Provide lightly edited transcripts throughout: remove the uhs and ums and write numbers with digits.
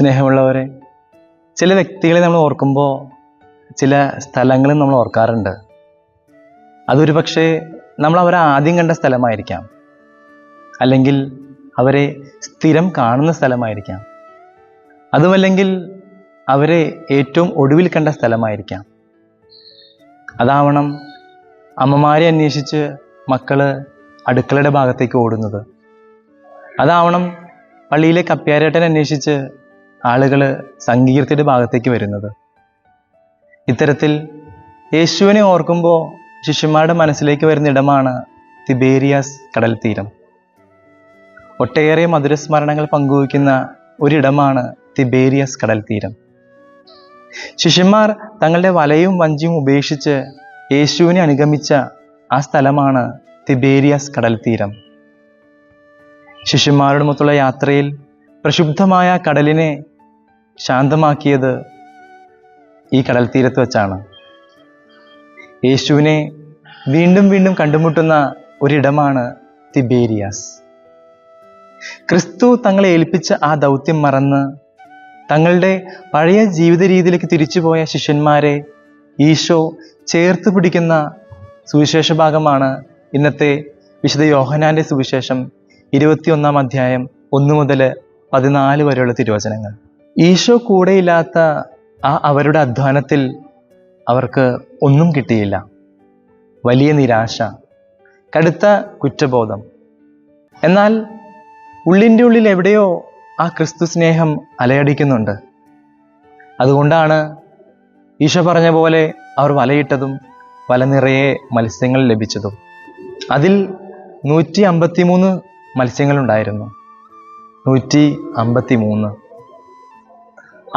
സ്നേഹമുള്ളവരെ, ചില വ്യക്തികളെ നമ്മൾ ഓർക്കുമ്പോൾ ചില സ്ഥലങ്ങളും നമ്മൾ ഓർക്കാറുണ്ട്. അതൊരു പക്ഷേ നമ്മൾ അവരെ ആദ്യം കണ്ട സ്ഥലമായിരിക്കാം, അല്ലെങ്കിൽ അവരെ സ്ഥിരം കാണുന്ന സ്ഥലമായിരിക്കാം, അതുമല്ലെങ്കിൽ അവരെ ഏറ്റവും ഒടുവിൽ കണ്ട സ്ഥലമായിരിക്കാം. അതാവണം അമ്മമാരെ അന്വേഷിച്ച് മക്കള് അടുക്കളയുടെ ഭാഗത്തേക്ക് ഓടുന്നത്. അതാവണം പള്ളിയിലെ കപ്പ്യാരേട്ടനെ അന്വേഷിച്ച് ആളുകൾ സങ്കീർത്തിയുടെ ഭാഗത്തേക്ക് വരുന്നത്. ഇത്തരത്തിൽ യേശുവിനെ ഓർക്കുമ്പോൾ ശിഷ്യന്മാരുടെ മനസ്സിലേക്ക് വരുന്ന ഇടമാണ് തിബേരിയാസ് കടൽ തീരം. ഒട്ടേറെ മധുരസ്മരണകൾ പങ്കുവയ്ക്കുന്ന ഒരിടമാണ് തിബേരിയാസ് കടൽ തീരം. ശിഷ്യന്മാർ തങ്ങളുടെ വലയും വഞ്ചിയും ഉപേക്ഷിച്ച് യേശുവിനെ അനുഗമിച്ച ആ സ്ഥലമാണ് തിബേരിയാസ് കടൽ തീരം. ശിഷ്യന്മാരുടെ മൊത്തമുള്ള യാത്രയിൽ പ്രക്ഷുബ്ധമായ കടലിനെ ശാന്തമാക്കിയത് ഈ കടൽ തീരത്ത് വെച്ചാണ്. യേശുവിനെ വീണ്ടും വീണ്ടും കണ്ടുമുട്ടുന്ന ഒരിടമാണ് തിബേരിയാസ്. ക്രിസ്തു തങ്ങളെ ഏൽപ്പിച്ച ആ ദൗത്യം മറന്ന് തങ്ങളുടെ പഴയ ജീവിത രീതിയിലേക്ക് തിരിച്ചുപോയ ശിഷ്യന്മാരെ ഈശോ ചേർത്ത് പിടിക്കുന്ന സുവിശേഷ ഭാഗമാണ് ഇന്നത്തെ വിശുദ്ധ യോഹന്നാന്റെ സുവിശേഷം 21 അധ്യായം 1 മുതൽ 14 വരെയുള്ള തിരുവചനങ്ങൾ. ഈശോ കൂടെയില്ലാത്ത ആ അവരുടെ അധ്വാനത്തിൽ അവർക്ക് ഒന്നും കിട്ടിയില്ല. വലിയ നിരാശ, കടുത്ത കുറ്റബോധം. എന്നാൽ ഉള്ളിൻ്റെ ഉള്ളിൽ എവിടെയോ ആ ക്രിസ്തു സ്നേഹം അലയടിക്കുന്നുണ്ട്. അതുകൊണ്ടാണ് ഈശോ പറഞ്ഞ പോലെ അവർ വലയിട്ടതും വല നിറയെ മത്സ്യങ്ങൾ ലഭിച്ചതും. അതിൽ 153 മത്സ്യങ്ങളുണ്ടായിരുന്നു. 153.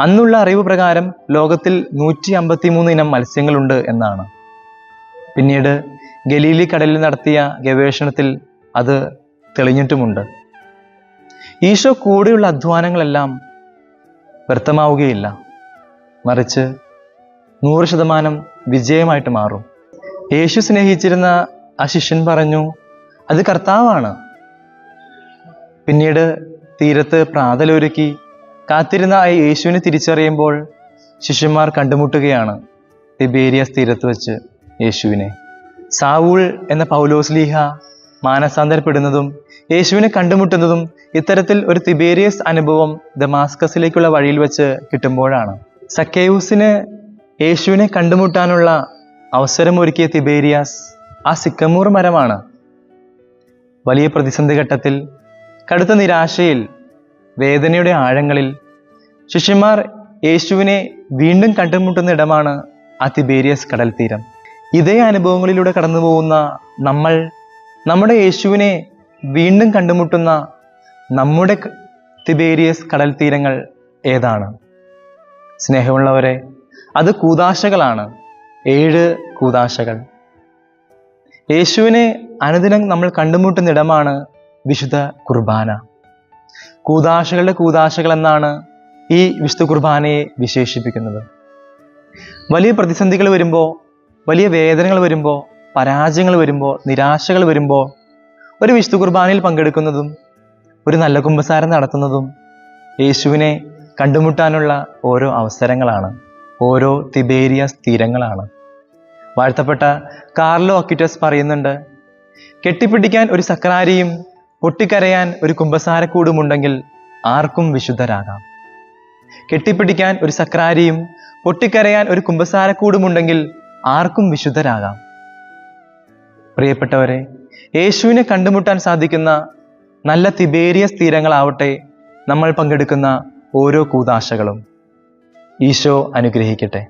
അന്നുള്ള അറിവ് പ്രകാരം ലോകത്തിൽ 153 ഇനം മത്സ്യങ്ങളുണ്ട് എന്നാണ്. പിന്നീട് ഗലീലി കടലിൽ നടത്തിയ ഗവേഷണത്തിൽ അത് തെളിഞ്ഞിട്ടുമുണ്ട്. ഈശോ കൂടെയുള്ള അധ്വാനങ്ങളെല്ലാം വ്യർത്ഥമാവുകയില്ല, മറിച്ച് 100% വിജയമായിട്ട് മാറും. യേശു സ്നേഹിച്ചിരുന്ന ആ ശിഷ്യൻ പറഞ്ഞു, അത് കർത്താവാണ്. പിന്നീട് തീരത്ത് പ്രാതലൊരുക്കി കാത്തിരുന്ന ആ യേശുവിനെ തിരിച്ചറിയുമ്പോൾ ശിഷ്യന്മാർ കണ്ടുമുട്ടുകയാണ് തിബേരിയാസ് തീരത്ത് വെച്ച് യേശുവിനെ. സാവൂൾ എന്ന പൗലോസ്ലീഹ മാനസാന്തരപ്പെടുന്നതും യേശുവിനെ കണ്ടുമുട്ടുന്നതും ഇത്തരത്തിൽ ഒരു തിബേരിയസ് അനുഭവം ദമാസ്കസിലേക്കുള്ള വഴിയിൽ വെച്ച് കിട്ടുമ്പോഴാണ്. സക്കേയൂസിന് യേശുവിനെ കണ്ടുമുട്ടാനുള്ള അവസരമൊരുക്കിയ തിബേരിയാസ് ആ സിക്കമൂർ മരമാണ്. വലിയ പ്രതിസന്ധി ഘട്ടത്തിൽ, കടുത്ത നിരാശയിൽ, വേദനയുടെ ആഴങ്ങളിൽ ശിഷ്യന്മാർ യേശുവിനെ വീണ്ടും കണ്ടുമുട്ടുന്ന ഇടമാണ് ആ തിബേരിയസ് കടൽ തീരം. ഇതേ അനുഭവങ്ങളിലൂടെ കടന്നു പോകുന്ന നമ്മൾ നമ്മുടെ യേശുവിനെ വീണ്ടും കണ്ടുമുട്ടുന്ന നമ്മുടെ തിബേരിയസ് കടൽ തീരങ്ങൾ ഏതാണ്? സ്നേഹമുള്ളവരെ, അത് കൂദാശകളാണ്. 7 കൂദാശകൾ. യേശുവിനെ അനുദിനം നമ്മൾ കണ്ടുമുട്ടുന്ന ഇടമാണ് വിശുദ്ധ കുർബാന. കൂദാശകളുടെ കൂദാശകൾ എന്നാണ് ഈ വിശുദ്ധ കുർബാനയെ വിശേഷിപ്പിക്കുന്നത്. വലിയ പ്രതിസന്ധികൾ വരുമ്പോൾ, വലിയ വേദനകൾ വരുമ്പോൾ, പരാജയങ്ങൾ വരുമ്പോൾ, നിരാശകൾ വരുമ്പോൾ ഒരു വിശുദ്ധ കുർബാനയിൽ പങ്കെടുക്കുന്നതും ഒരു നല്ല കുമ്പസാരം നടത്തുന്നതും യേശുവിനെ കണ്ടുമുട്ടാനുള്ള ഓരോ അവസരങ്ങളാണ്, ഓരോ തിബേരിയാസ് തീരങ്ങളാണ്. വാഴ്ത്തപ്പെട്ട കാർലോ അക്വിറ്റസ് പറയുന്നുണ്ട്, കെട്ടിപ്പിടിക്കാൻ ഒരു സക്രാരിയും പൊട്ടിക്കരയാൻ ഒരു കുമ്പസാരക്കൂടുമുണ്ടെങ്കിൽ ആർക്കും വിശുദ്ധരാകാം. കെട്ടിപ്പിടിക്കാൻ ഒരു സക്രാരിയും പൊട്ടിക്കരയാൻ ഒരു കുമ്പസാരക്കൂടുമുണ്ടെങ്കിൽ ആർക്കും വിശുദ്ധരാകാം. പ്രിയപ്പെട്ടവരെ, യേശുവിനെ കണ്ടുമുട്ടാൻ സാധിക്കുന്ന നല്ല തിബേരിയസ് തീരങ്ങളാവട്ടെ നമ്മൾ പങ്കെടുക്കുന്ന ഓരോ കൂദാശകളും. ഈശോ അനുഗ്രഹിക്കട്ടെ.